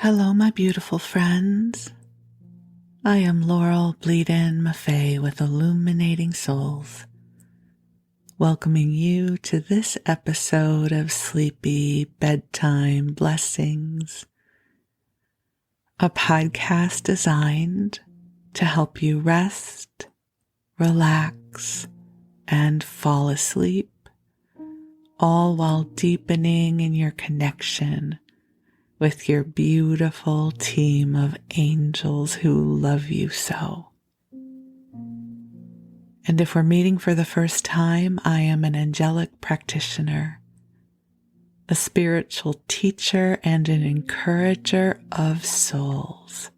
Hello, my beautiful friends. I am Laurel Bleadon-Maffei with Illuminating Souls, welcoming you to this episode of Sleepy Bedtime Blessings, a podcast designed to help you rest, relax, and fall asleep, all while deepening in your connection with your beautiful team of angels who love you so. And if we're meeting for the first time, I am an angelic practitioner, a spiritual teacher, and an encourager of souls.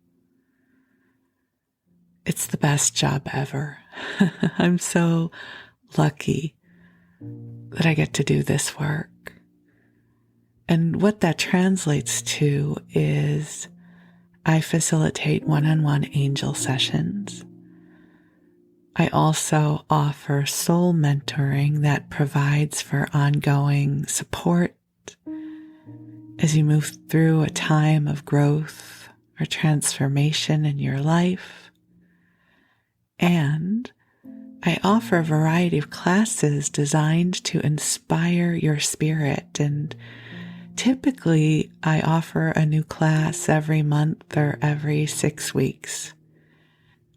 It's the best job ever. I'm so lucky that I get to do this work. And what that translates to is I facilitate one-on-one angel sessions. I also offer soul mentoring that provides for ongoing support as you move through a time of growth or transformation in your life. And I offer a variety of classes designed to inspire your spirit, and typically, I offer a new class every month or every 6 weeks.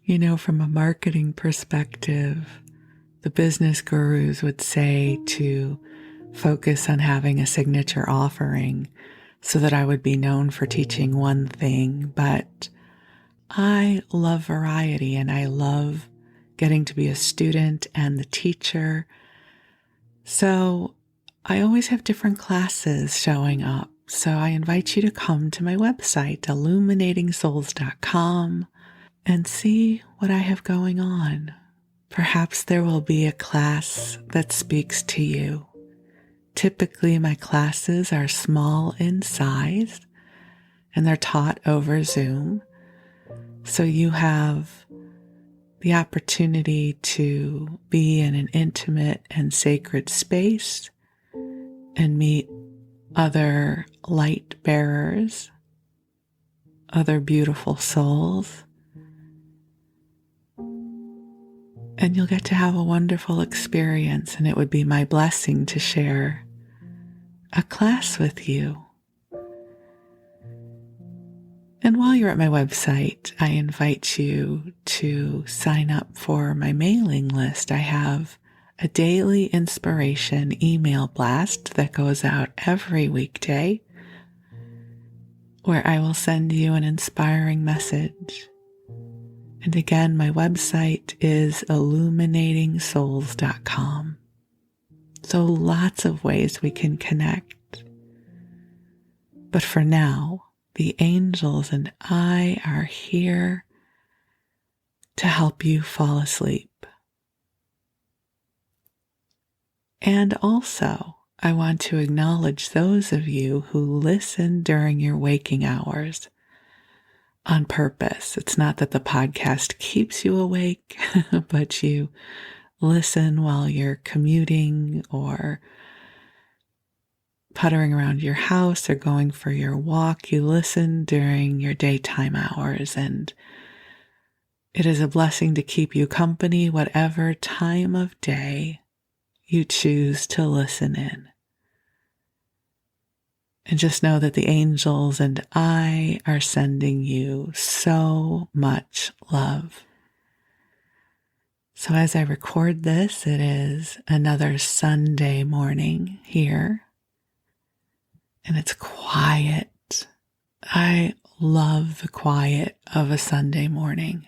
You know, from a marketing perspective, the business gurus would say to focus on having a signature offering so that I would be known for teaching one thing. But I love variety, and I love getting to be a student and the teacher. So I always have different classes showing up, so I invite you to come to my website, illuminatingSouls.com, and see what I have going on. Perhaps there will be a class that speaks to you. Typically, my classes are small in size, and they're taught over Zoom, so you have the opportunity to be in an intimate and sacred space and meet other light bearers, other beautiful souls, and you'll get to have a wonderful experience, and it would be my blessing to share a class with you. And while you're at my website, I invite you to sign up for my mailing list. I have a daily inspiration email blast that goes out every weekday, where I will send you an inspiring message. And again, my website is illuminatingsouls.com. So lots of ways we can connect. But for now, the angels and I are here to help you fall asleep. And also, I want to acknowledge those of you who listen during your waking hours on purpose. It's not that the podcast keeps you awake, but you listen while you're commuting or puttering around your house or going for your walk. You listen during your daytime hours, and it is a blessing to keep you company whatever time of day you choose to listen in. And just know that the angels and I are sending you so much love. So as I record this, it is another Sunday morning here, and it's quiet. I love the quiet of a Sunday morning.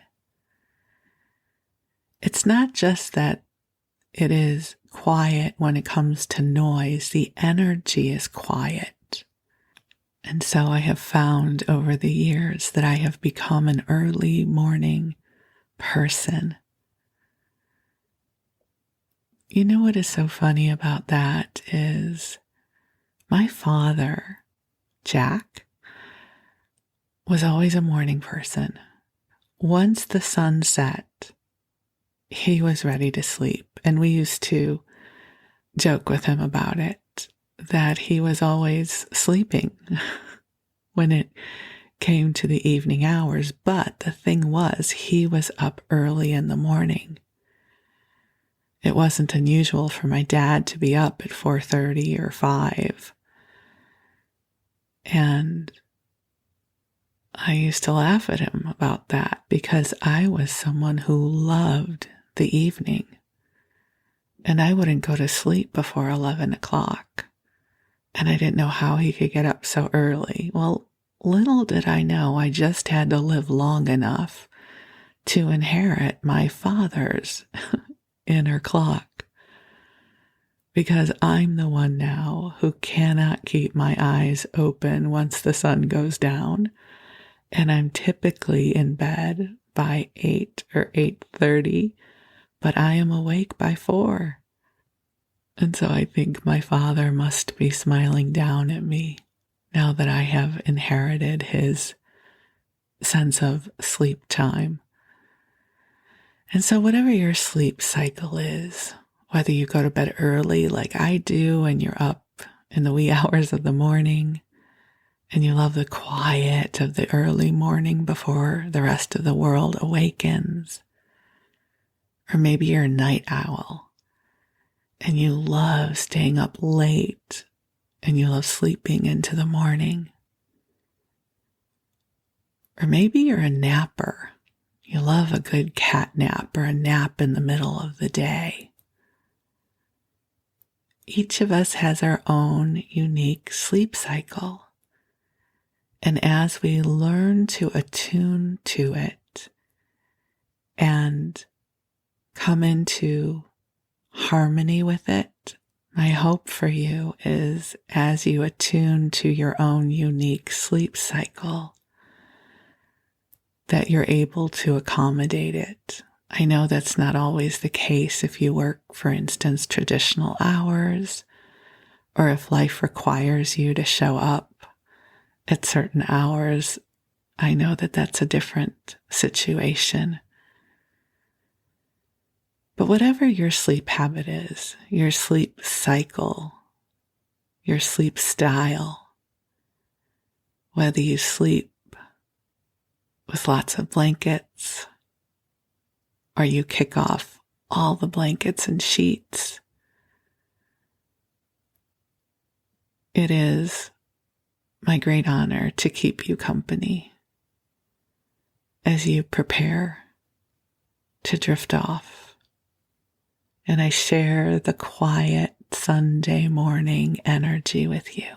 It's not just that it is quiet when it comes to noise. The energy is quiet. And so I have found over the years that I have become an early morning person. You know what is so funny about that is my father, Jack, was always a morning person. Once the sun set, he was ready to sleep. And we used to joke with him about it, that he was always sleeping when it came to the evening hours, but the thing was, he was up early in the morning. It wasn't unusual for my dad to be up at 4:30 or 5. And I used to laugh at him about that because I was someone who loved the evening. And I wouldn't go to sleep before 11 o'clock. And I didn't know how he could get up so early. Well, little did I know I just had to live long enough to inherit my father's inner clock. Because I'm the one now who cannot keep my eyes open once the sun goes down. And I'm typically in bed by 8 or 8:30, but I am awake by 4. And so I think my father must be smiling down at me now that I have inherited his sense of sleep time. And so whatever your sleep cycle is, whether you go to bed early like I do and you're up in the wee hours of the morning and you love the quiet of the early morning before the rest of the world awakens, or maybe you're a night owl and you love staying up late and you love sleeping into the morning. Or maybe you're a napper. You love a good cat nap or a nap in the middle of the day. Each of us has our own unique sleep cycle. And as we learn to attune to it and come into harmony with it, my hope for you is as you attune to your own unique sleep cycle, that you're able to accommodate it. I know that's not always the case if you work, for instance, traditional hours, or if life requires you to show up at certain hours. I know that that's a different situation. But whatever your sleep habit is, your sleep cycle, your sleep style, whether you sleep with lots of blankets or you kick off all the blankets and sheets, it is my great honor to keep you company as you prepare to drift off. And I share the quiet Sunday morning energy with you.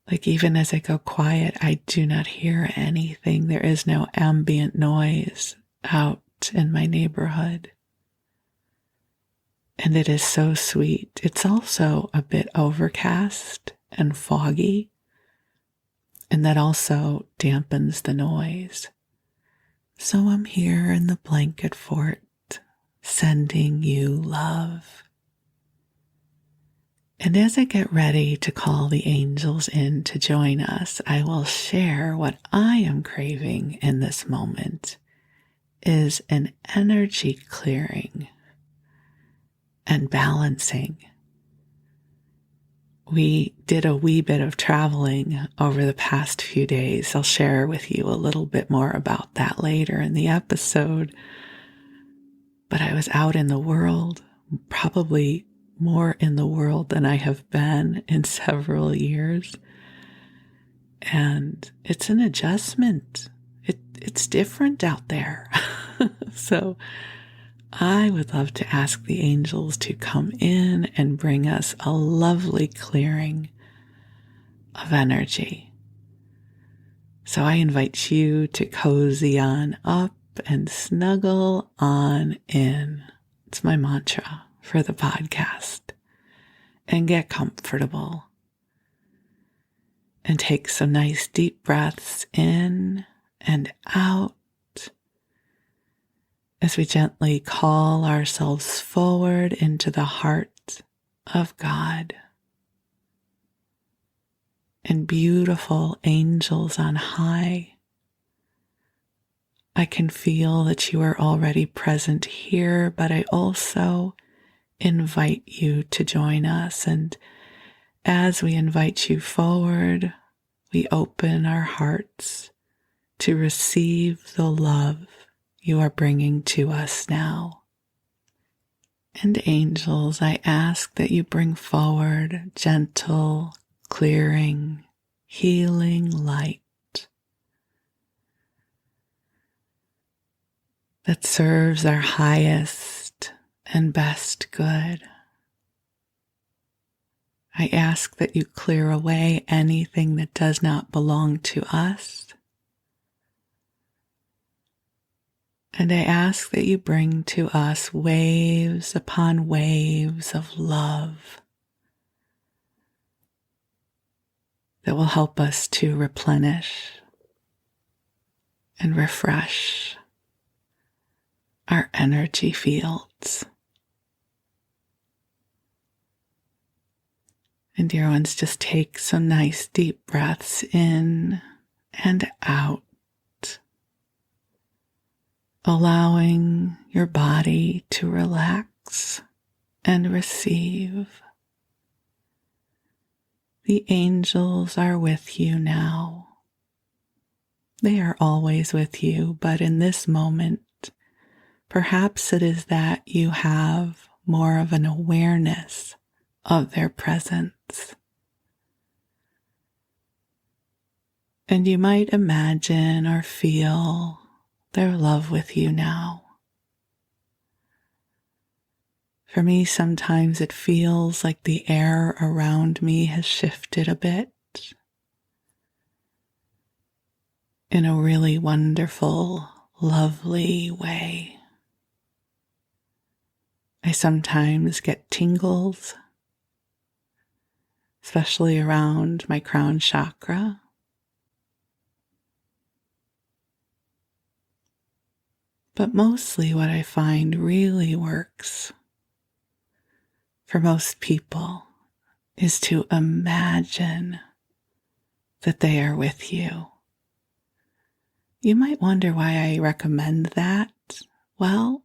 Like even as I go quiet, I do not hear anything. There is no ambient noise out in my neighborhood. And it is so sweet. It's also a bit overcast and foggy, and that also dampens the noise. So I'm here in the blanket fort, sending you love. And as I get ready to call the angels in to join us, I will share what I am craving in this moment is an energy clearing and balancing. We did a wee bit of traveling over the past few days. I'll share with you a little bit more about that later in the episode. But I was out in the world, probably more in the world than I have been in several years. And it's an adjustment. It's different out there. So I would love to ask the angels to come in and bring us a lovely clearing of energy. So I invite you to cozy on up and snuggle on in. It's my mantra for the podcast. And get comfortable. And take some nice deep breaths in and out as we gently call ourselves forward into the heart of God. And beautiful angels on high, I can feel that you are already present here, but I also invite you to join us. And as we invite you forward, we open our hearts to receive the love you are bringing to us now. And angels, I ask that you bring forward gentle, clearing, healing light that serves our highest and best good. I ask that you clear away anything that does not belong to us. And I ask that you bring to us waves upon waves of love that will help us to replenish and refresh our energy fields. And dear ones, just take some nice deep breaths in and out, allowing your body to relax and receive. The angels are with you now. They are always with you, but in this moment, perhaps it is that you have more of an awareness of their presence. And you might imagine or feel their love with you now. For me, sometimes it feels like the air around me has shifted a bit in a really wonderful, lovely way. I sometimes get tingles, especially around my crown chakra. But mostly what I find really works for most people is to imagine that they are with you. You might wonder why I recommend that. Well,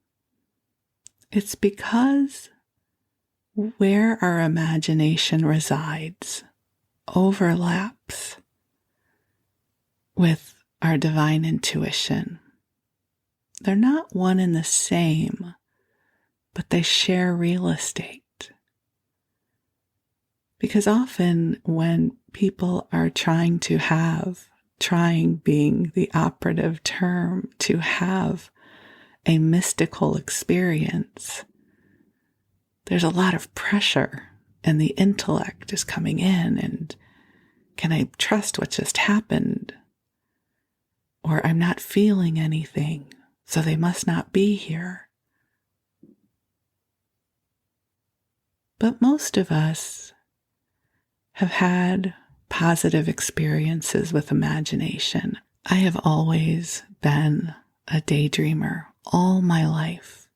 it's because where our imagination resides overlaps with our divine intuition. They're not one and the same, but they share real estate. Because often when people are trying being the operative term, to have a mystical experience, there's a lot of pressure and the intellect is coming in and can I trust what just happened? Or I'm not feeling anything, so they must not be here. But most of us have had positive experiences with imagination. I have always been a daydreamer all my life.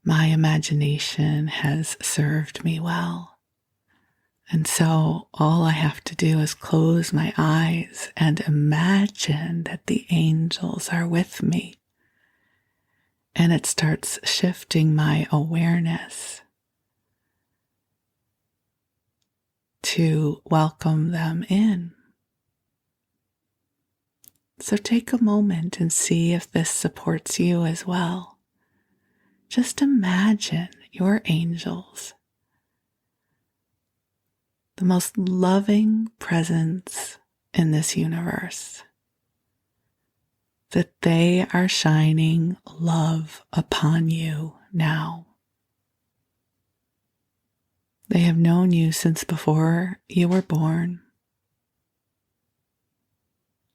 My imagination has served me well. And so all I have to do is close my eyes and imagine that the angels are with me. And it starts shifting my awareness to welcome them in. So take a moment and see if this supports you as well. Just imagine your angels, the most loving presence in this universe, that they are shining love upon you now. They have known you since before you were born.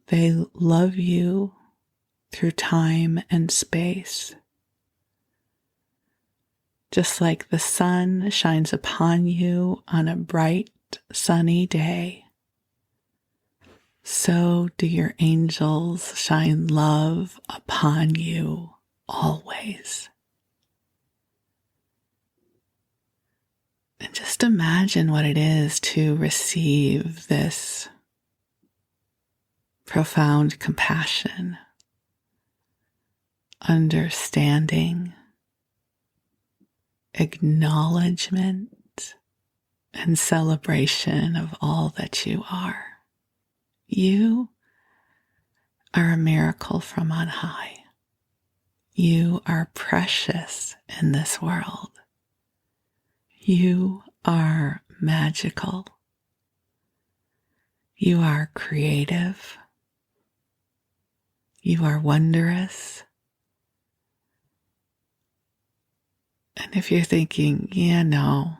They love you through time and space. Just like the sun shines upon you on a bright, sunny day, so do your angels shine love upon you always. And just imagine what it is to receive this profound compassion, understanding, acknowledgement, and celebration of all that you are. You are a miracle from on high. You are precious in this world. You are magical. You are creative. You are wondrous. And if you're thinking, yeah, no,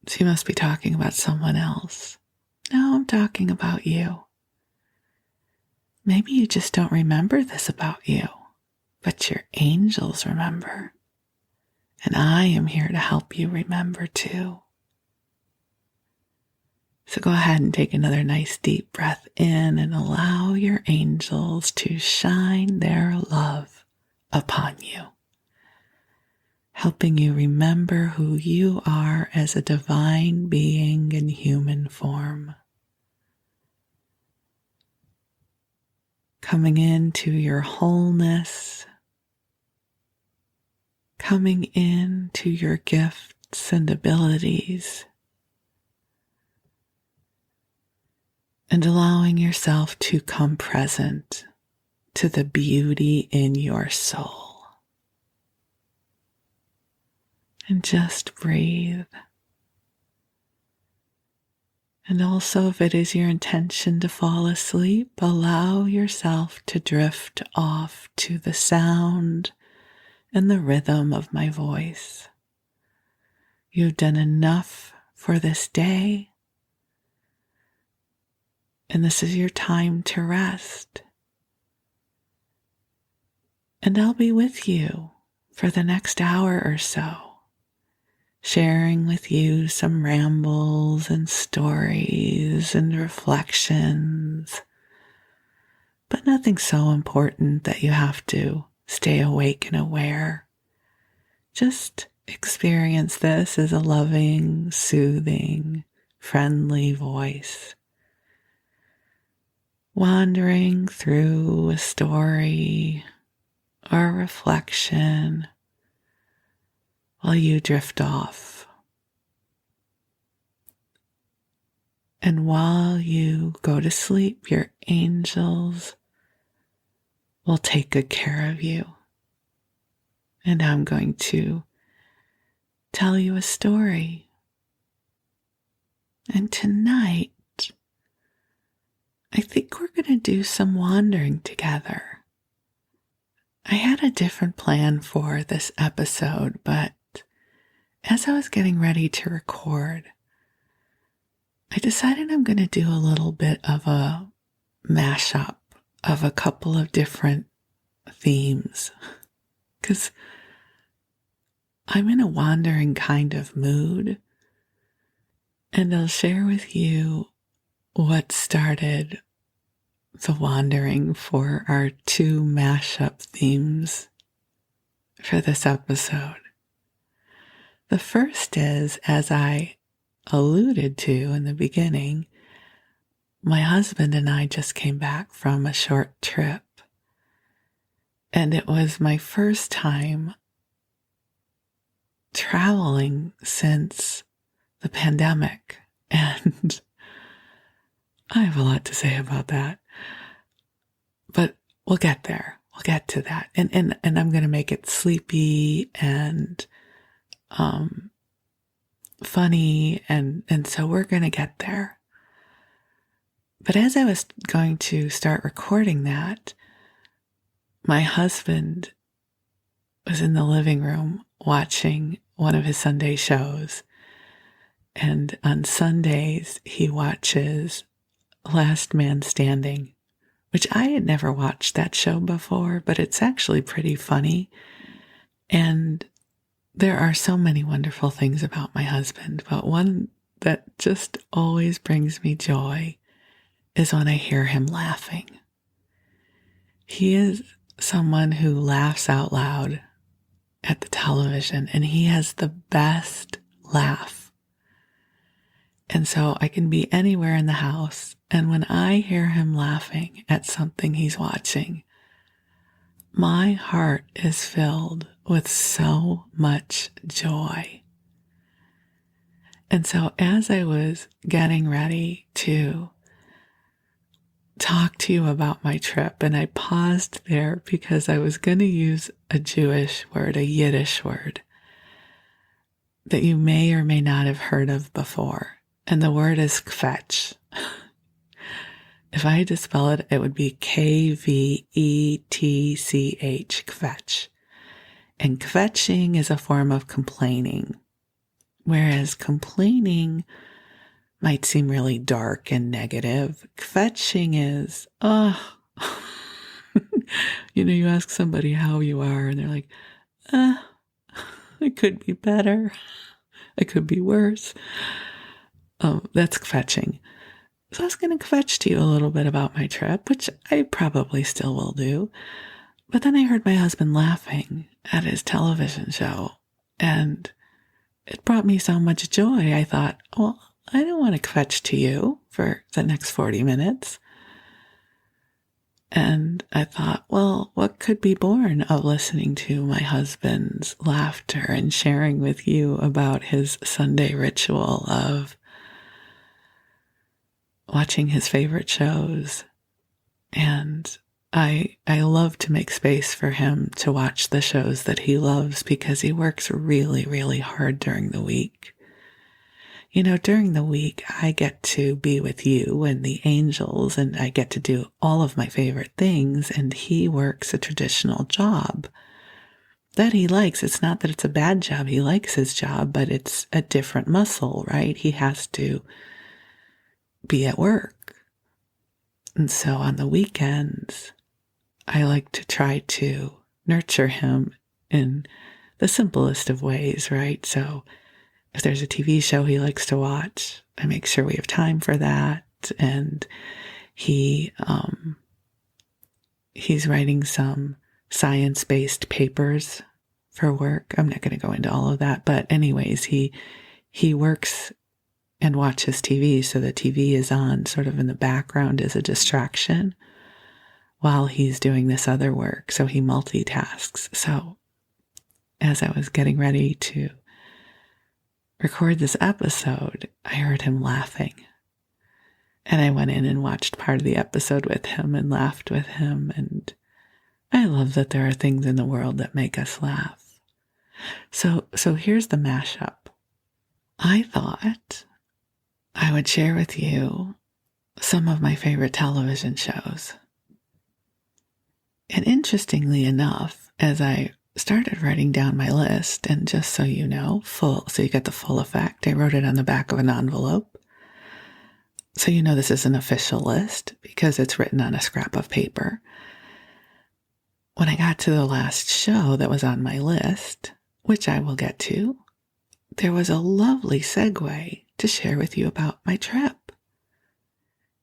she must be talking about someone else. No, I'm talking about you. Maybe you just don't remember this about you, but your angels remember. And I am here to help you remember too. So go ahead and take another nice deep breath in and allow your angels to shine their love upon you, helping you remember who you are as a divine being in human form. Coming into your wholeness, coming into your gifts and abilities, and allowing yourself to come present to the beauty in your soul. And just breathe. And also, if it is your intention to fall asleep, allow yourself to drift off to the sound and the rhythm of my voice. You've done enough for this day, and this is your time to rest. And I'll be with you for the next hour or so, sharing with you some rambles and stories and reflections, but nothing so important that you have to stay awake and aware. Just experience this as a loving, soothing, friendly voice, wandering through a story or a reflection while you drift off. And while you go to sleep, your angels will take good care of you. And I'm going to tell you a story. And tonight, I think we're going to do some wandering together. I had a different plan for this episode, but as I was getting ready to record, I decided I'm going to do a little bit of a mashup of a couple of different themes, because I'm in a wandering kind of mood, and I'll share with you what started the wandering for our two mashup themes for this episode. The first is, as I alluded to in the beginning, my husband and I just came back from a short trip, and it was my first time traveling since the pandemic, and I have a lot to say about that, but we'll get there. We'll get to that, and I'm going to make it sleepy and funny, and so we're going to get there. But as I was going to start recording that, my husband was in the living room watching one of his Sunday shows. And on Sundays, he watches Last Man Standing, which I had never watched that show before, but it's actually pretty funny. And there are so many wonderful things about my husband, but one that just always brings me joy is when I hear him laughing. He is someone who laughs out loud at the television, and he has the best laugh. And so I can be anywhere in the house, and when I hear him laughing at something he's watching, my heart is filled with so much joy. And so as I was getting ready to talk to you about my trip. And I paused there because I was going to use a Jewish word, a Yiddish word that you may or may not have heard of before. And the word is kvetch. If I had to spell it, it would be Kvetch, kvetch. And kvetching is a form of complaining, whereas complaining might seem really dark and negative. Kvetching is, you ask somebody how you are, and they're like, it could be better. It could be worse. That's kvetching. So I was going to kvetch to you a little bit about my trip, which I probably still will do. But then I heard my husband laughing at his television show, and it brought me so much joy. I thought, well, I don't want to kvetch to you for the next 40 minutes. And I thought, well, what could be born of listening to my husband's laughter and sharing with you about his Sunday ritual of watching his favorite shows. And I love to make space for him to watch the shows that he loves because he works really, really hard during the week. During the week, I get to be with you and the angels, and I get to do all of my favorite things, and he works a traditional job that he likes. It's not that it's a bad job. He likes his job, but it's a different muscle, right? He has to be at work. And so on the weekends, I like to try to nurture him in the simplest of ways, right? So if there's a TV show he likes to watch, I make sure we have time for that. And he's writing some science-based papers for work. I'm not going to go into all of that, but anyways, he works and watches TV, so the TV is on sort of in the background as a distraction while he's doing this other work. So he multitasks. So as I was getting ready to record this episode, I heard him laughing. And I went in and watched part of the episode with him and laughed with him. And I love that there are things in the world that make us laugh. So here's the mashup. I thought I would share with you some of my favorite television shows. And interestingly enough, as I started writing down my list, and just so you know, so you get the full effect, I wrote it on the back of an envelope. So you know this is an official list because it's written on a scrap of paper. When I got to the last show that was on my list, which I will get to, there was a lovely segue to share with you about my trip.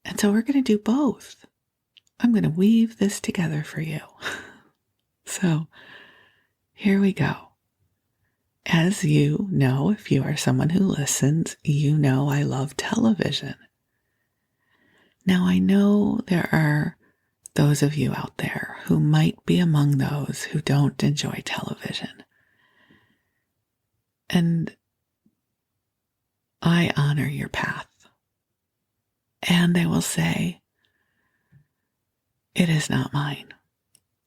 And so we're going to do both. I'm going to weave this together for you. So here we go. As you know, if you are someone who listens, you know I love television. Now I know there are those of you out there who might be among those who don't enjoy television. And I honor your path. And I will say, it is not mine.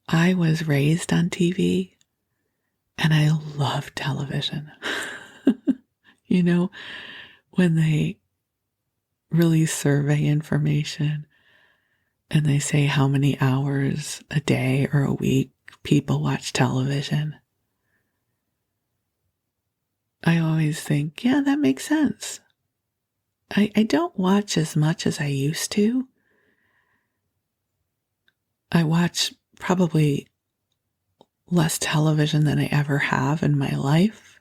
I was raised on TV, and I love television. When they release survey information and they say how many hours a day or a week people watch television, I always think, yeah, that makes sense. I don't watch as much as I used to. I watch probably less television than I ever have in my life,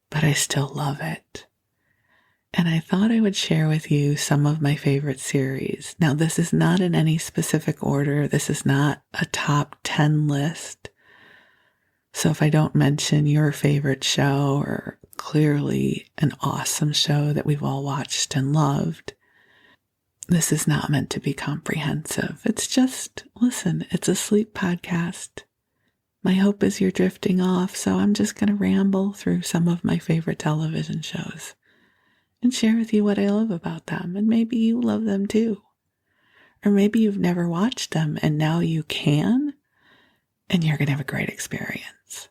but I still love it. And I thought I would share with you some of my favorite series. Now, this is not in any specific order. This is not a top 10 list. So if I don't mention your favorite show or clearly an awesome show that we've all watched and loved, this is not meant to be comprehensive. It's just, listen, it's a sleep podcast. My hope is you're drifting off, so I'm just going to ramble through some of my favorite television shows and share with you what I love about them, and maybe you love them too. Or maybe you've never watched them and now you can, and you're going to have a great experience.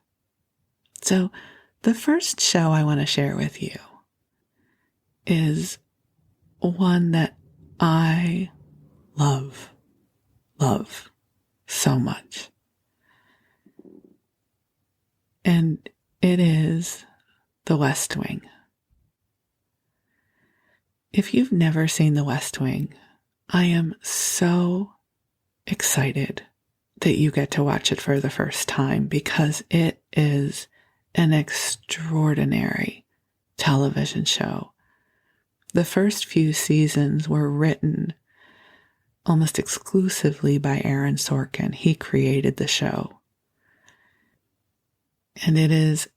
So the first show I want to share with you is one that I love so much. And it is The West Wing. If you've never seen The West Wing, I am so excited that you get to watch it for the first time because it is an extraordinary television show. The first few seasons were written almost exclusively by Aaron Sorkin. He created the show. And it is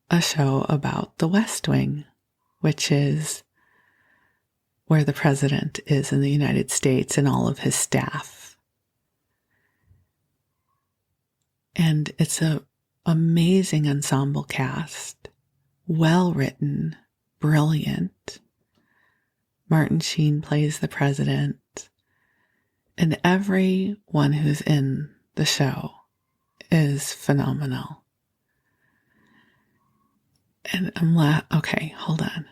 a show about the West Wing, which is where the president is in the United States and all of his staff. And it's an amazing ensemble cast, well written, brilliant. Martin Sheen plays the president, and everyone who's in the show is phenomenal. And okay, hold on.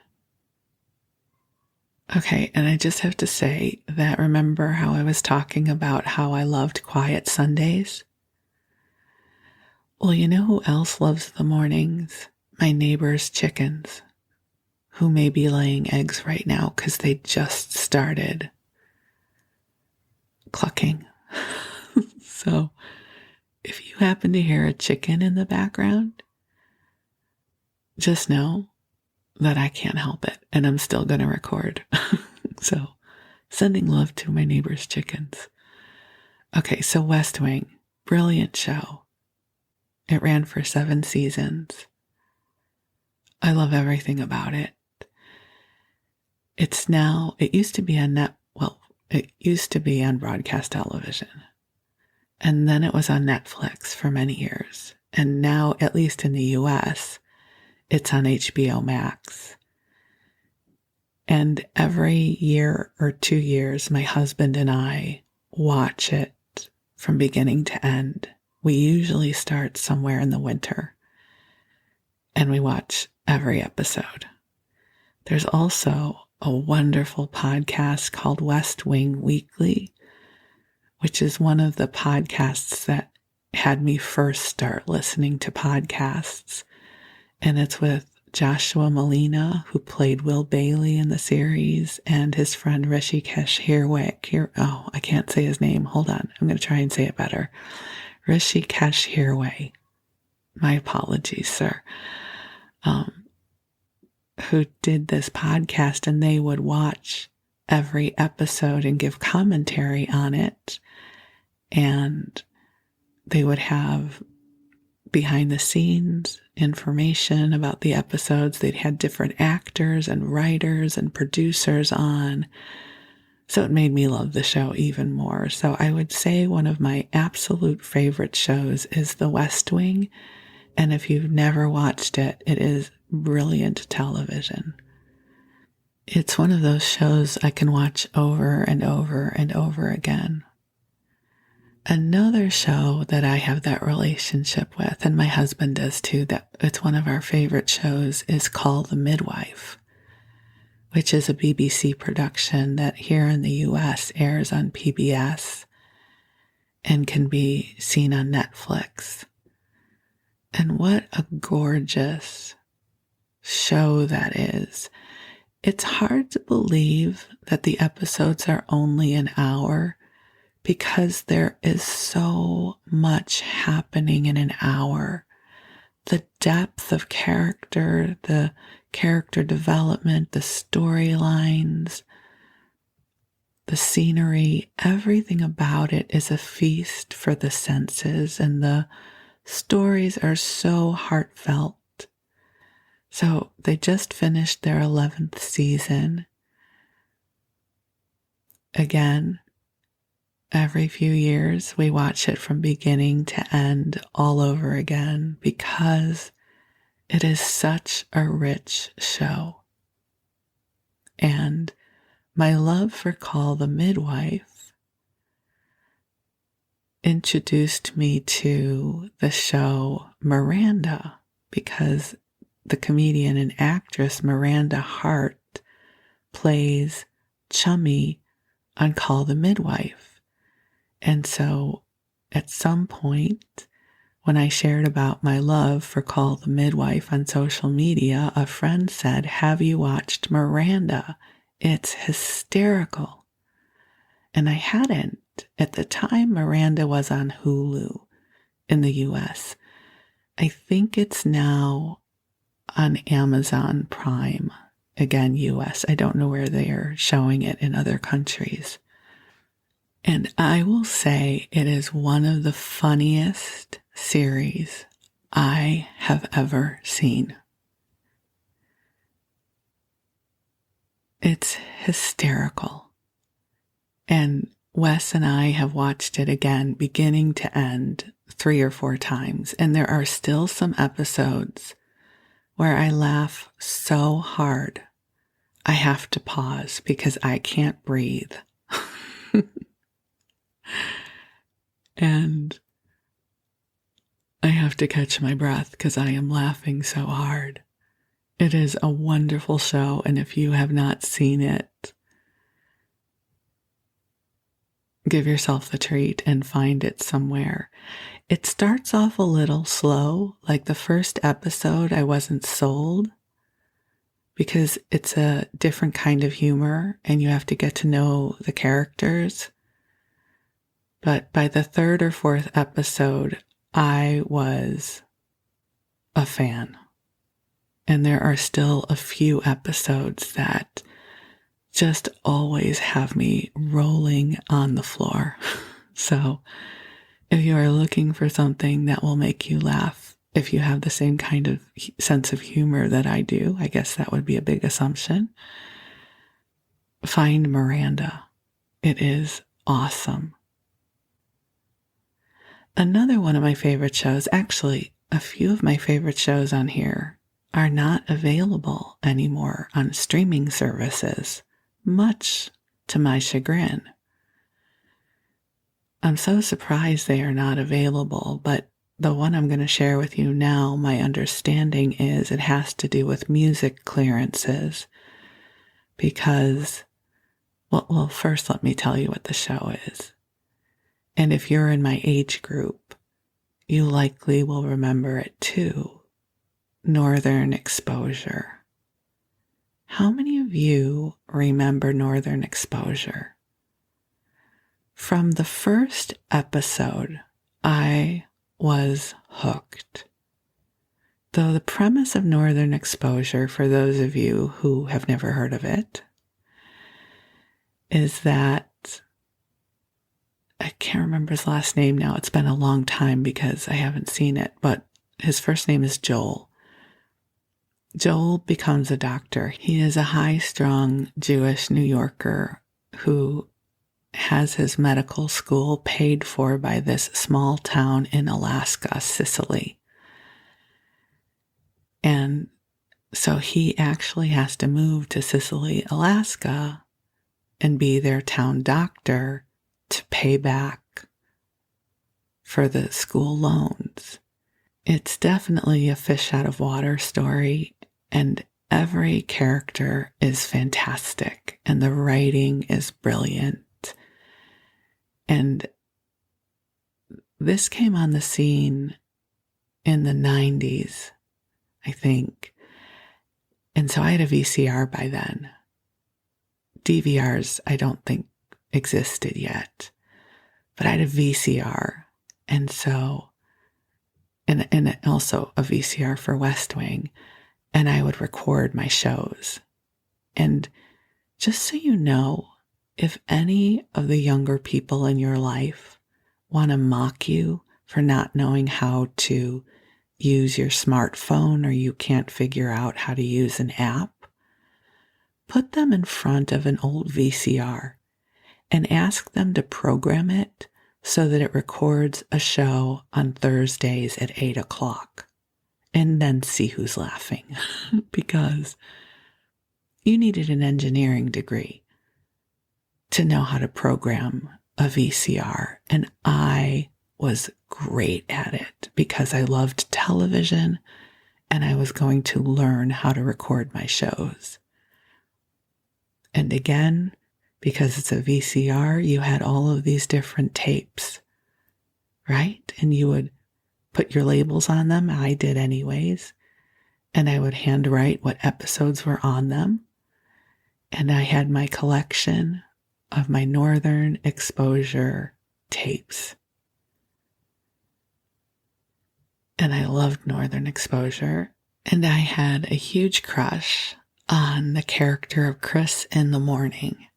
Okay, and I just have to say that remember how I was talking about how I loved quiet Sundays? Well, you know who else loves the mornings? My neighbor's chickens, who may be laying eggs right now because they just started clucking. So if you happen to hear a chicken in the background, just know that I can't help it and I'm still going to record. So sending love to my neighbor's chickens. Okay, so West Wing, brilliant show. It ran for 7 seasons. I love everything about it. It used to be it used to be on broadcast television. And then it was on Netflix for many years. And now, at least in the US, it's on HBO Max. And every year or 2 years, my husband and I watch it from beginning to end. We usually start somewhere in the winter, and we watch every episode. There's also a wonderful podcast called West Wing Weekly, which is one of the podcasts that had me first start listening to podcasts. And it's with Joshua Malina, who played Will Bailey in the series, and his friend Rishikesh Hirway. I can't say his name. Hold on. I'm going to try and say it better. Rishikesh Hirway. My apologies, sir. Who did this podcast, and they would watch every episode and give commentary on it. And they would have behind the scenes information about the episodes. They'd had different actors and writers and producers on. So it made me love the show even more. So I would say one of my absolute favorite shows is The West Wing. And if you've never watched it, it is brilliant television. It's one of those shows I can watch over and over and over again. Another show that I have that relationship with, and my husband does too, that it's one of our favorite shows, is called The Midwife, which is a BBC production that here in the US airs on PBS and can be seen on Netflix. And what a gorgeous show that is. It's hard to believe that the episodes are only an hour because there is so much happening in an hour. The depth of character, the character development, the storylines, the scenery, everything about it is a feast for the senses, and the stories are so heartfelt. So they just finished their 11th season. Again, every few years we watch it from beginning to end all over again because it is such a rich show. And my love for Call the Midwife introduced me to the show Miranda because the comedian and actress Miranda Hart plays Chummy on Call the Midwife. And so at some point, when I shared about my love for Call the Midwife on social media, a friend said, "Have you watched Miranda? It's hysterical." And I hadn't. At the time, Miranda was on Hulu in the US. I think it's now on Amazon Prime, again, US. I don't know where they are showing it in other countries. And I will say it is one of the funniest series I have ever seen. It's hysterical. And Wes and I have watched it again, beginning to end, 3 or 4 times. And there are still some episodes where I laugh so hard I have to pause because I can't breathe. And I have to catch my breath because I am laughing so hard. It is a wonderful show, and if you have not seen it, give yourself the treat and find it somewhere. It starts off a little slow. Like the first episode, I wasn't sold because it's a different kind of humor and you have to get to know the characters. But by the 3rd or 4th episode, I was a fan. And there are still a few episodes that just always have me rolling on the floor. So if you are looking for something that will make you laugh, if you have the same kind of sense of humor that I do, I guess that would be a big assumption, find Miranda. It is awesome. Another one of my favorite shows, actually, a few of my favorite shows on here are not available anymore on streaming services, much to my chagrin. I'm so surprised they are not available, but the one I'm going to share with you now, my understanding is it has to do with music clearances because, well, first let me tell you what the show is. And if you're in my age group, you likely will remember it too. Northern Exposure. How many of you remember Northern Exposure? From the first episode, I was hooked. Though the premise of Northern Exposure, for those of you who have never heard of it, is that I can't remember his last name now. It's been a long time because I haven't seen it, but his first name is Joel. Joel becomes a doctor. He is a high-strung Jewish New Yorker who has his medical school paid for by this small town in Alaska, Sicily. And so he actually has to move to Sicily, Alaska, and be their town doctor to pay back for the school loans. It's definitely a fish out of water story, and every character is fantastic, and the writing is brilliant. And this came on the scene in the 90s, I think. And so I had a VCR by then. DVRs, I don't think existed yet, but I had a VCR. And so, and also a VCR for West Wing. And I would record my shows. And just so you know, if any of the younger people in your life want to mock you for not knowing how to use your smartphone or you can't figure out how to use an app, put them in front of an old VCR and ask them to program it so that it records a show on Thursdays at 8 o'clock. And then see who's laughing. Because you needed an engineering degree to know how to program a VCR. And I was great at it because I loved television and I was going to learn how to record my shows. And again, because it's a VCR, you had all of these different tapes, right? And you would put your labels on them. I did anyways. And I would handwrite what episodes were on them. And I had my collection of my Northern Exposure tapes. And I loved Northern Exposure. And I had a huge crush on the character of Chris in the Morning.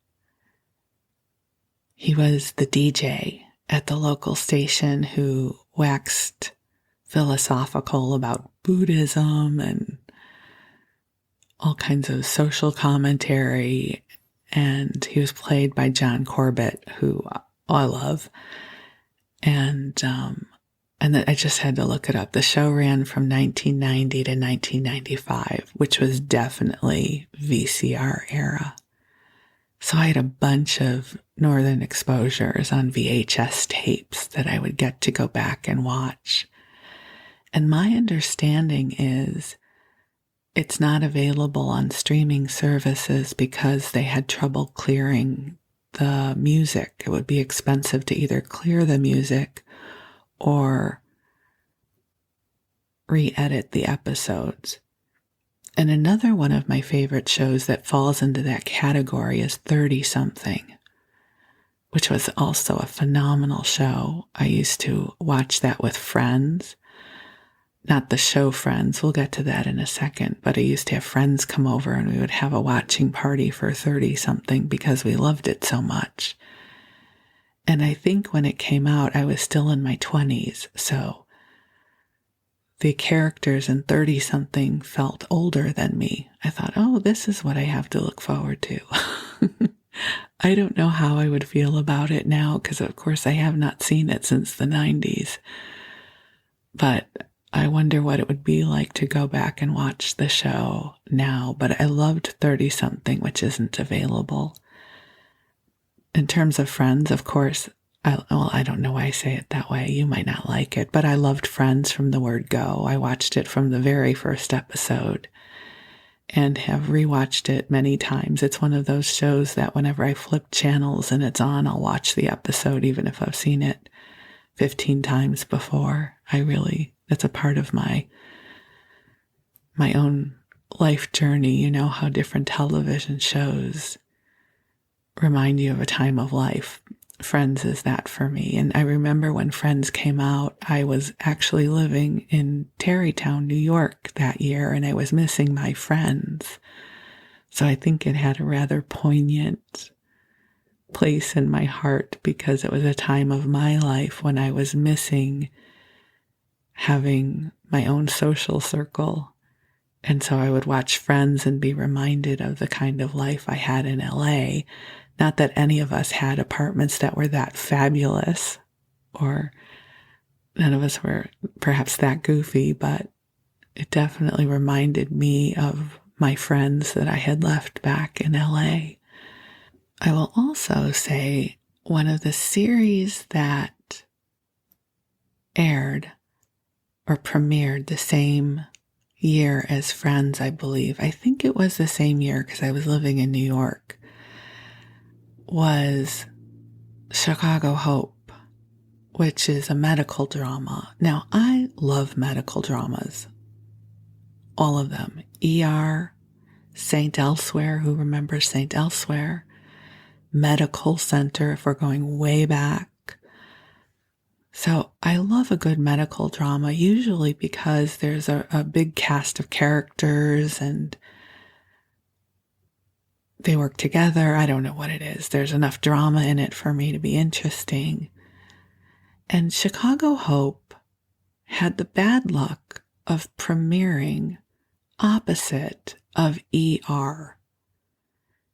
He was the DJ at the local station who waxed philosophical about Buddhism and all kinds of social commentary. And he was played by John Corbett, who I love. And I just had to look it up. The show ran from 1990 to 1995, which was definitely VCR era. So I had a bunch of Northern Exposures on VHS tapes that I would get to go back and watch. And my understanding is it's not available on streaming services because they had trouble clearing the music. It would be expensive to either clear the music or re-edit the episodes. And another one of my favorite shows that falls into that category is 30-something, which was also a phenomenal show. I used to watch that with friends. Not the show Friends, we'll get to that in a second, but I used to have friends come over and we would have a watching party for 30-something because we loved it so much. And I think when it came out, I was still in my 20s, so the characters in 30-something felt older than me. I thought, oh, this is what I have to look forward to. I don't know how I would feel about it now, because of course I have not seen it since the 90s. But I wonder what it would be like to go back and watch the show now. But I loved 30-something, which isn't available. In terms of Friends, of course, I don't know why I say it that way. You might not like it, but I loved Friends from the word go. I watched it from the very first episode and have rewatched it many times. It's one of those shows that whenever I flip channels and it's on, I'll watch the episode, even if I've seen it 15 times before. That's a part of my own life journey. You know how different television shows remind you of a time of life. Friends is that for me. And I remember when Friends came out, I was actually living in Tarrytown, New York that year, and I was missing my friends. So I think it had a rather poignant place in my heart because it was a time of my life when I was missing having my own social circle. And so I would watch Friends and be reminded of the kind of life I had in LA. Not that any of us had apartments that were that fabulous, or none of us were perhaps that goofy, but it definitely reminded me of my friends that I had left back in LA. I will also say one of the series that aired or premiered the same year as Friends, I believe. I think it was the same year because I was living in New York, was Chicago Hope, which is a medical drama. Now, I love medical dramas. All of them. ER, St. Elsewhere, who remembers St. Elsewhere? Medical Center, if we're going way back. So I love a good medical drama, usually because there's a big cast of characters and they work together. I don't know what it is. There's enough drama in it for me to be interesting. And Chicago Hope had the bad luck of premiering opposite of ER.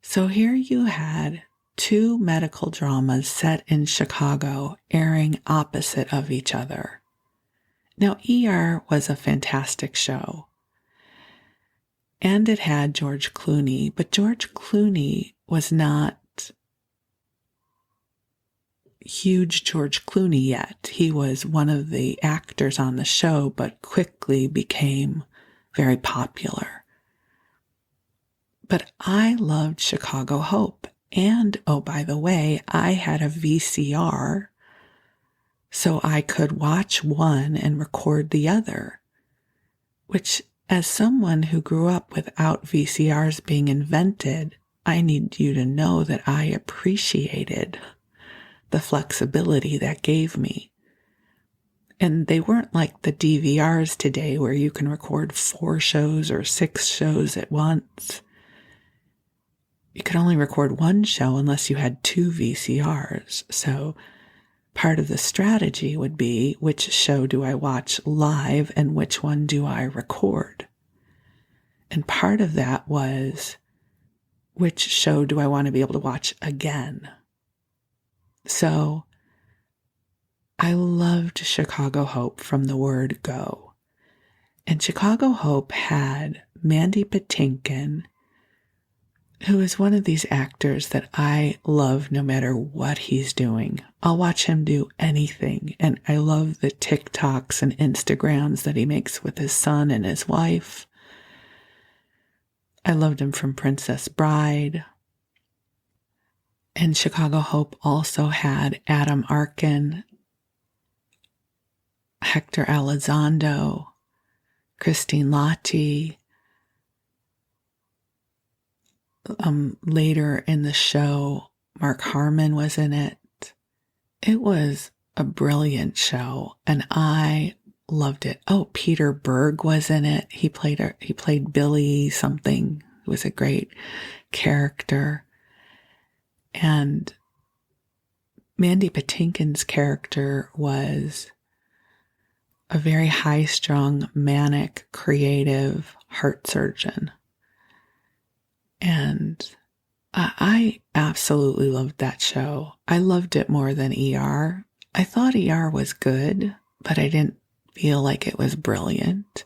So here you had two medical dramas set in Chicago airing opposite of each other. Now, ER was a fantastic show. And it had George Clooney, but George Clooney was not huge George Clooney yet. He was one of the actors on the show, but quickly became very popular. But I loved Chicago Hope. And, oh, by the way, I had a VCR, so I could watch one and record the other, which, as someone who grew up without VCRs being invented, I need you to know that I appreciated the flexibility that gave me. And they weren't like the DVRs today where you can record 4 shows or 6 shows at once. You could only record 1 show unless you had 2 VCRs. So part of the strategy would be, which show do I watch live and which one do I record? And part of that was, which show do I want to be able to watch again? So I loved Chicago Hope from the word go. And Chicago Hope had Mandy Patinkin, who is one of these actors that I love no matter what he's doing. I'll watch him do anything. And I love the TikToks and Instagrams that he makes with his son and his wife. I loved him from Princess Bride. And Chicago Hope also had Adam Arkin, Hector Elizondo, Christine Lahti. Later in the show, Mark Harmon was in it. It was a brilliant show, and I loved it. Oh, Peter Berg was in it. He played Billy something. It was a great character. And Mandy Patinkin's character was a very high-strung, manic, creative heart surgeon. And I absolutely loved that show. I loved it more than ER. I thought ER was good, but I didn't feel like it was brilliant.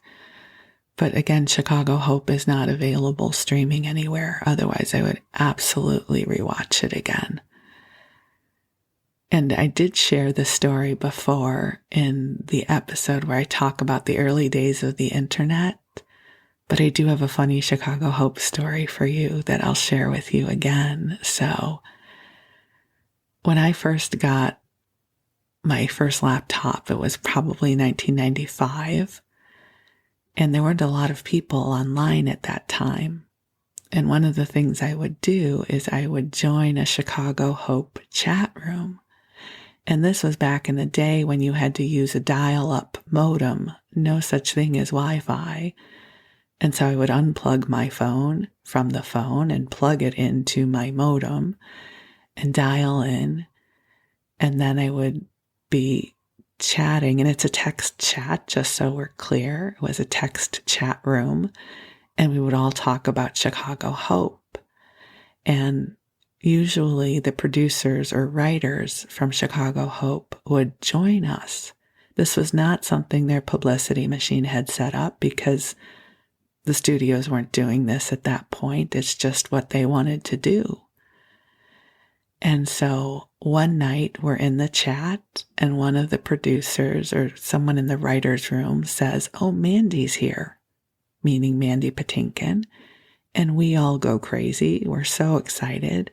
But again, Chicago Hope is not available streaming anywhere. Otherwise, I would absolutely rewatch it again. And I did share this story before in the episode where I talk about the early days of the internet. But I do have a funny Chicago Hope story for you that I'll share with you again. So when I first got my first laptop, it was probably 1995. And there weren't a lot of people online at that time. And one of the things I would do is I would join a Chicago Hope chat room. And this was back in the day when you had to use a dial-up modem, no such thing as Wi-Fi. And so I would unplug my phone from the phone and plug it into my modem and dial in. And then I would be chatting, and it's a text chat, just so we're clear. It was a text chat room, and we would all talk about Chicago Hope. And usually the producers or writers from Chicago Hope would join us. This was not something their publicity machine had set up because the studios weren't doing this at that point. It's just what they wanted to do. And so one night we're in the chat and one of the producers or someone in the writer's room says, "Oh, Mandy's here," meaning Mandy Patinkin. And we all go crazy. We're so excited.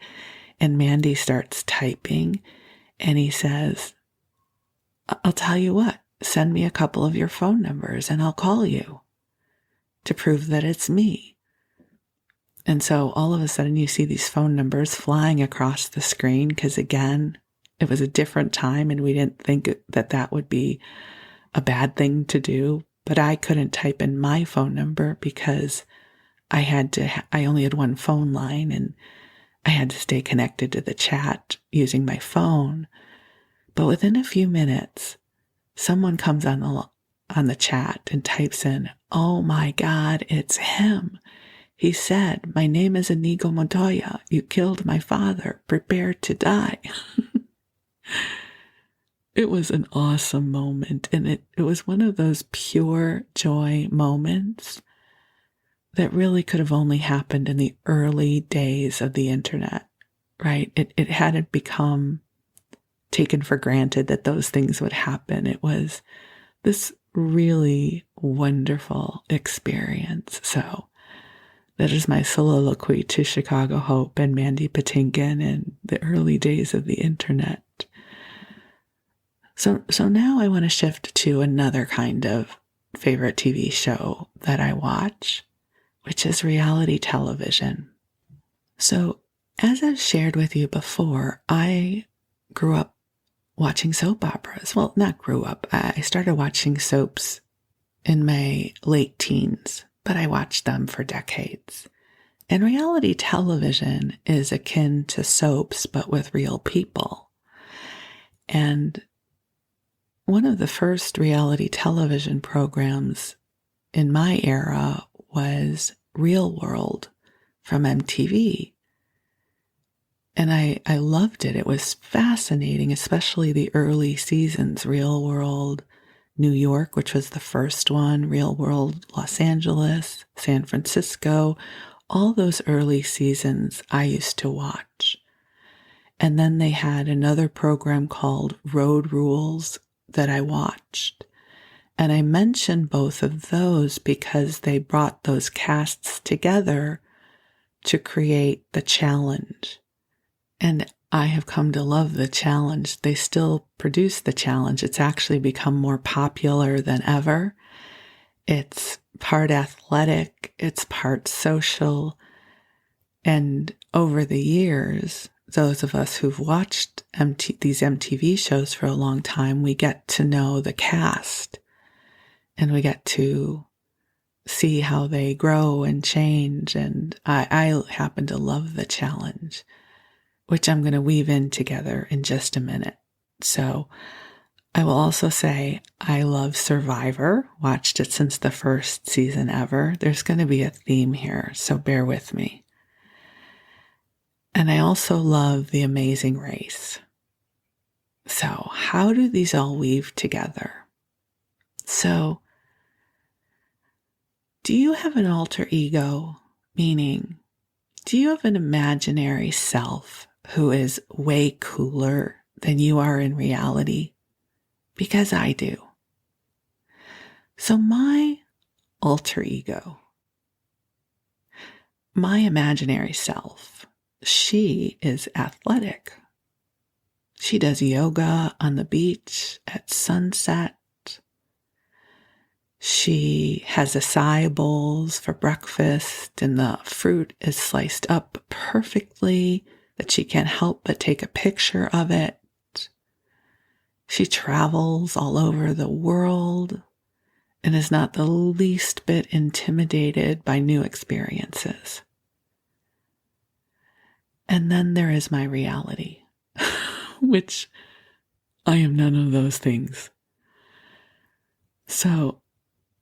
And Mandy starts typing and he says, "I'll tell you what, send me a couple of your phone numbers and I'll call you to prove that it's me." And so all of a sudden you see these phone numbers flying across the screen because, again, it was a different time and we didn't think that that would be a bad thing to do. But I couldn't type in my phone number because I only had one phone line and I had to stay connected to the chat using my phone. But within a few minutes, someone comes on the chat and types in, "Oh my God, it's him. He said, 'My name is Inigo Montoya. You killed my father. Prepare to die.'" It was an awesome moment. And it was one of those pure joy moments that really could have only happened in the early days of the internet, right? It hadn't become taken for granted that those things would happen. It was this really wonderful experience. So that is my soliloquy to Chicago Hope and Mandy Patinkin in the early days of the internet. So now I want to shift to another kind of favorite TV show that I watch, which is reality television. So as I've shared with you before, I grew up watching soap operas. Well, not grew up. I started watching soaps in my late teens, but I watched them for decades. And reality television is akin to soaps, but with real people. And one of the first reality television programs in my era was Real World from MTV. And I loved it. It was fascinating, especially the early seasons. Real World New York, which was the first one, Real World Los Angeles, San Francisco, all those early seasons I used to watch. And then they had another program called Road Rules that I watched. And I mention both of those because they brought those casts together to create the challenge. And I have come to love the challenge. They still produce the challenge. It's actually become more popular than ever. It's part athletic, it's part social. And over the years, those of us who've watched these MTV shows for a long time, we get to know the cast and we get to see how they grow and change. And I happen to love the challenge, which I'm going to weave in together in just a minute. So I will also say I love Survivor, watched it since the first season ever. There's going to be a theme here, so bear with me. And I also love The Amazing Race. So how do these all weave together? So do you have an alter ego? Meaning, do you have an imaginary self who is way cooler than you are in reality? Because I do. So my alter ego, my imaginary self, she is athletic. She does yoga on the beach at sunset. She has acai bowls for breakfast, and the fruit is sliced up perfectly that she can't help but take a picture of it. She travels all over the world and is not the least bit intimidated by new experiences. And then there is my reality, which I am none of those things. So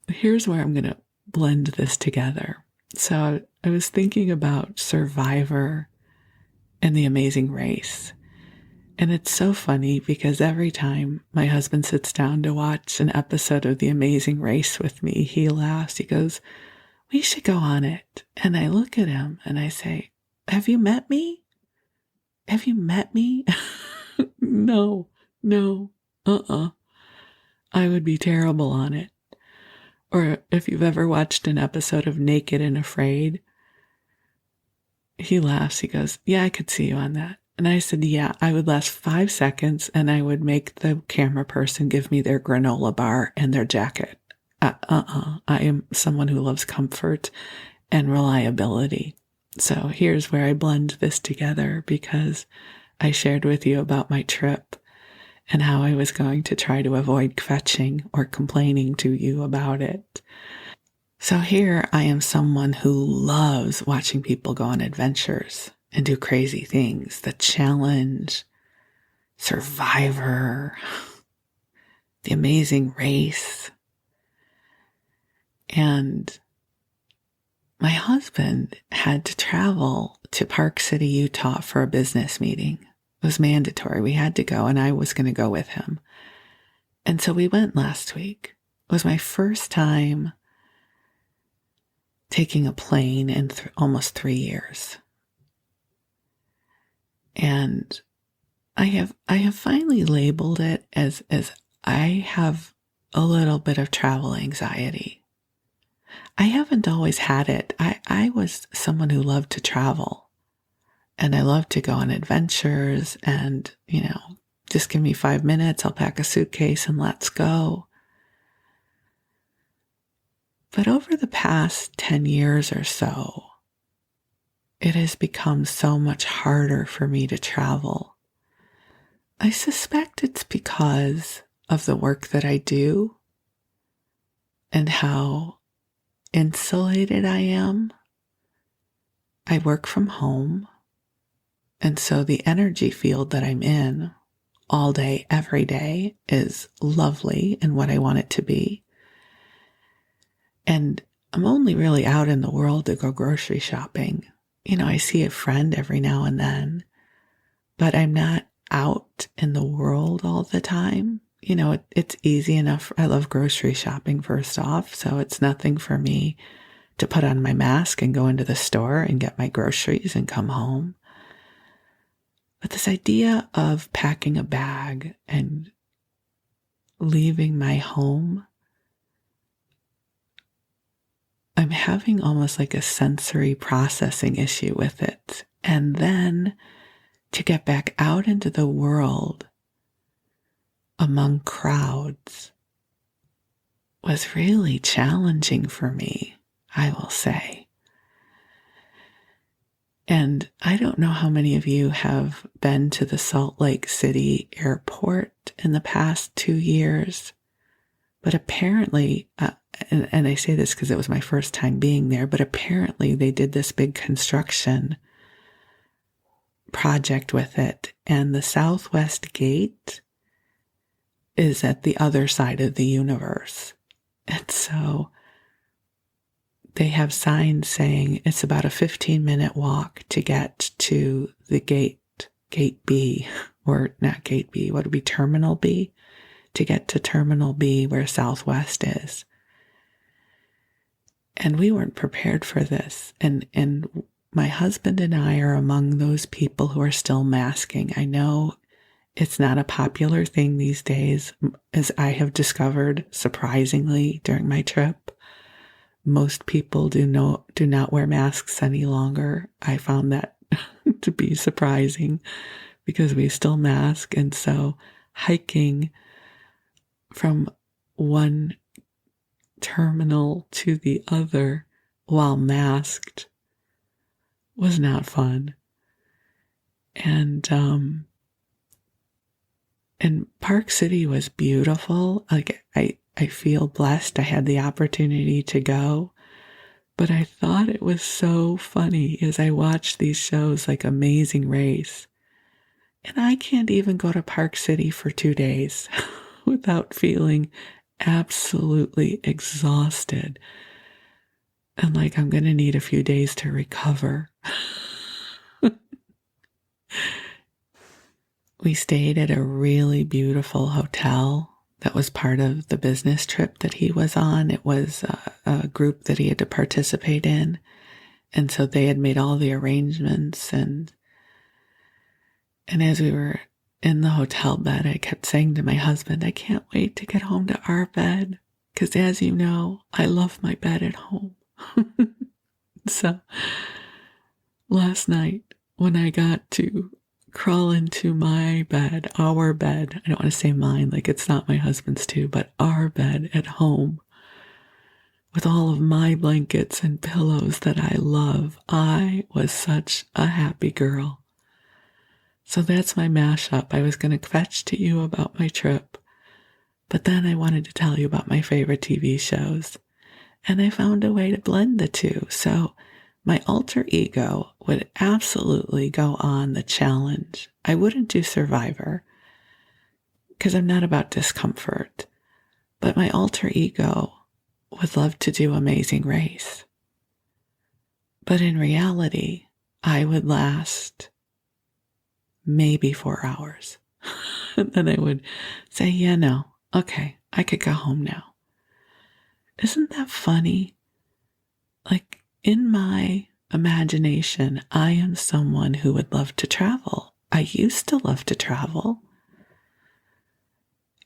here's where I'm going to blend this together. So I was thinking about Survivor and The Amazing Race. And it's so funny because every time my husband sits down to watch an episode of The Amazing Race with me, he laughs. He goes, "We should go on it." And I look at him and I say, "Have you met me? Have you met me?" No. I would be terrible on it. Or if you've ever watched an episode of Naked and Afraid, he laughs. He goes, "Yeah, I could see you on that." And I said, "Yeah, I would last 5 seconds and I would make the camera person give me their granola bar and their jacket. I am someone who loves comfort and reliability." So here's where I blend this together, because I shared with you about my trip and how I was going to try to avoid kvetching or complaining to you about it. So here I am, someone who loves watching people go on adventures and do crazy things. The challenge, Survivor, The Amazing Race. And my husband had to travel to Park City, Utah for a business meeting. It was mandatory. We had to go, and I was going to go with him. And so we went last week. It was my first time taking a plane in almost 3 years. And I have finally labeled it as I have a little bit of travel anxiety. I haven't always had it. I was someone who loved to travel, and I love to go on adventures, and, just give me 5 minutes, I'll pack a suitcase and let's go. But over the past 10 years or so, it has become so much harder for me to travel. I suspect it's because of the work that I do and how insulated I am. I work from home, and so the energy field that I'm in all day, every day is lovely and what I want it to be. And I'm only really out in the world to go grocery shopping. I see a friend every now and then, but I'm not out in the world all the time. It's easy enough. I love grocery shopping, first off, so it's nothing for me to put on my mask and go into the store and get my groceries and come home. But this idea of packing a bag and leaving my home, I'm having almost like a sensory processing issue with it. And then to get back out into the world among crowds was really challenging for me, I will say. And I don't know how many of you have been to the Salt Lake City airport in the past 2 years, but apparently, and I say this because it was my first time being there, but apparently they did this big construction project with it, and the Southwest Gate is at the other side of the universe. And so they have signs saying it's about a 15-minute walk to get to the gate B, or not gate B, what would be Terminal B, to get to Terminal B where Southwest is. And we weren't prepared for this. And my husband and I are among those people who are still masking. I know it's not a popular thing these days, as I have discovered surprisingly during my trip. Most people do not wear masks any longer. I found that to be surprising because we still mask. And so hiking from one terminal to the other while masked was not fun. And Park City was beautiful. Like I feel blessed I had the opportunity to go, but I thought it was so funny as I watched these shows like Amazing Race. And I can't even go to Park City for 2 days without feeling absolutely exhausted and like I'm going to need a few days to recover. We stayed at a really beautiful hotel that was part of the business trip that he was on. It was a group that he had to participate in. And so they had made all the arrangements. And as we were in the hotel bed, I kept saying to my husband, I can't wait to get home to our bed. Because as you know, I love my bed at home. So last night when I got to crawl into my bed, our bed, I don't want to say mine, like it's not my husband's too, but our bed at home with all of my blankets and pillows that I love, I was such a happy girl. So that's my mashup. I was going to fetch to you about my trip, but then I wanted to tell you about my favorite TV shows, and I found a way to blend the two. So my alter ego would absolutely go on the challenge. I wouldn't do Survivor because I'm not about discomfort, but my alter ego would love to do Amazing Race. But in reality, I would last maybe 4 hours. And then I would say, yeah, no, okay, I could go home now. Isn't that funny? Like, in my imagination, I am someone who would love to travel. I used to love to travel.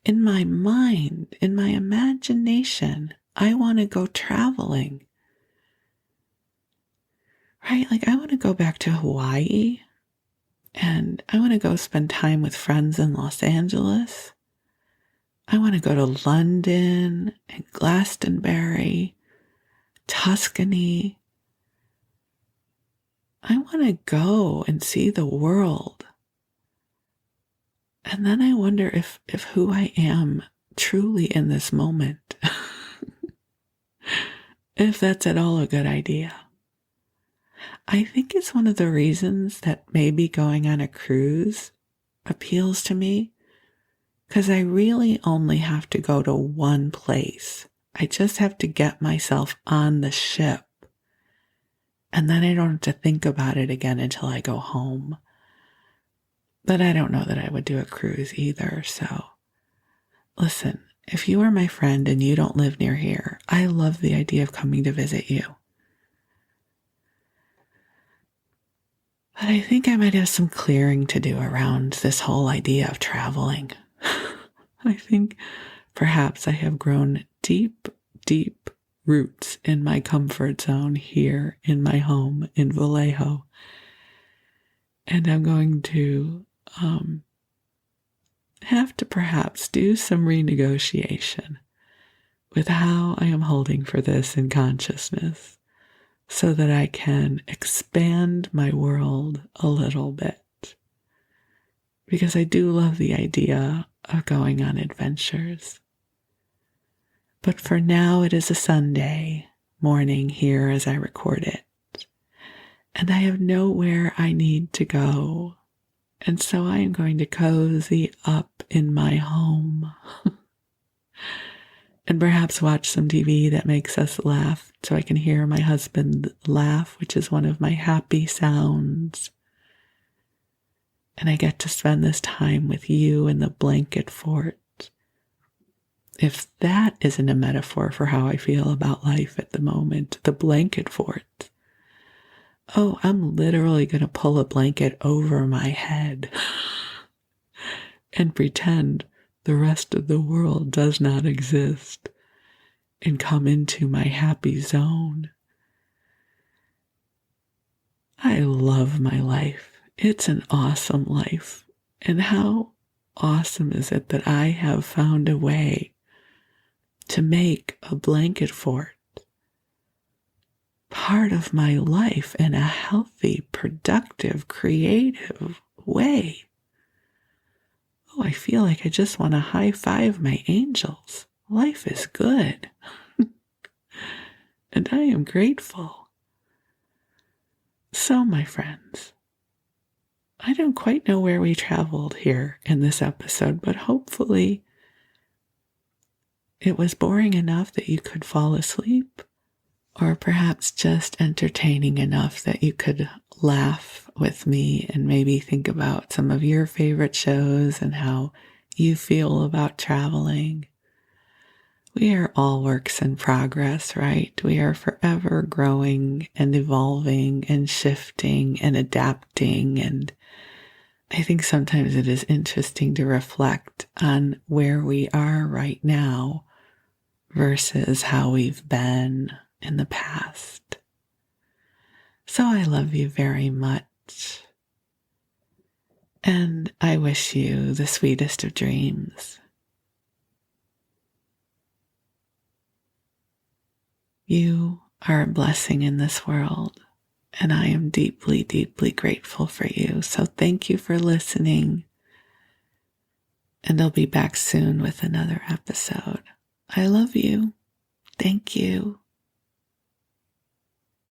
In my mind, in my imagination, I want to go traveling. Right? Like, I want to go back to Hawaii and I want to go spend time with friends in Los Angeles. I want to go to London and Glastonbury, Tuscany. I want to go and see the world. And then I wonder if who I am truly in this moment, if that's at all a good idea. I think it's one of the reasons that maybe going on a cruise appeals to me, because I really only have to go to one place. I just have to get myself on the ship, and then I don't have to think about it again until I go home. But I don't know that I would do a cruise either, so listen, if you are my friend and you don't live near here, I love the idea of coming to visit you. But I think I might have some clearing to do around this whole idea of traveling. I think perhaps I have grown deep, deep roots in my comfort zone here in my home in Vallejo. And I'm going to have to perhaps do some renegotiation with how I am holding for this in consciousness, so that I can expand my world a little bit. Because I do love the idea of going on adventures. But for now, it is a Sunday morning here as I record it. And I have nowhere I need to go. And so I am going to cozy up in my home. And perhaps watch some TV that makes us laugh, so I can hear my husband laugh, which is one of my happy sounds. And I get to spend this time with you in the blanket fort. If that isn't a metaphor for how I feel about life at the moment, the blanket fort. Oh, I'm literally going to pull a blanket over my head and pretend the rest of the world does not exist and come into my happy zone. I love my life. It's an awesome life. And how awesome is it that I have found a way to make a blanket fort part of my life in a healthy, productive, creative way. Oh, I feel like I just want to high five my angels. Life is good. And I am grateful. So, my friends, I don't quite know where we traveled here in this episode, but hopefully it was boring enough that you could fall asleep, or perhaps just entertaining enough that you could laugh with me and maybe think about some of your favorite shows and how you feel about traveling. We are all works in progress, right? We are forever growing and evolving and shifting and adapting. And I think sometimes it is interesting to reflect on where we are right now versus how we've been in the past. So I love you very much. And I wish you the sweetest of dreams. You are a blessing in this world, and I am deeply, deeply grateful for you. So thank you for listening, and I'll be back soon with another episode. I love you. Thank you.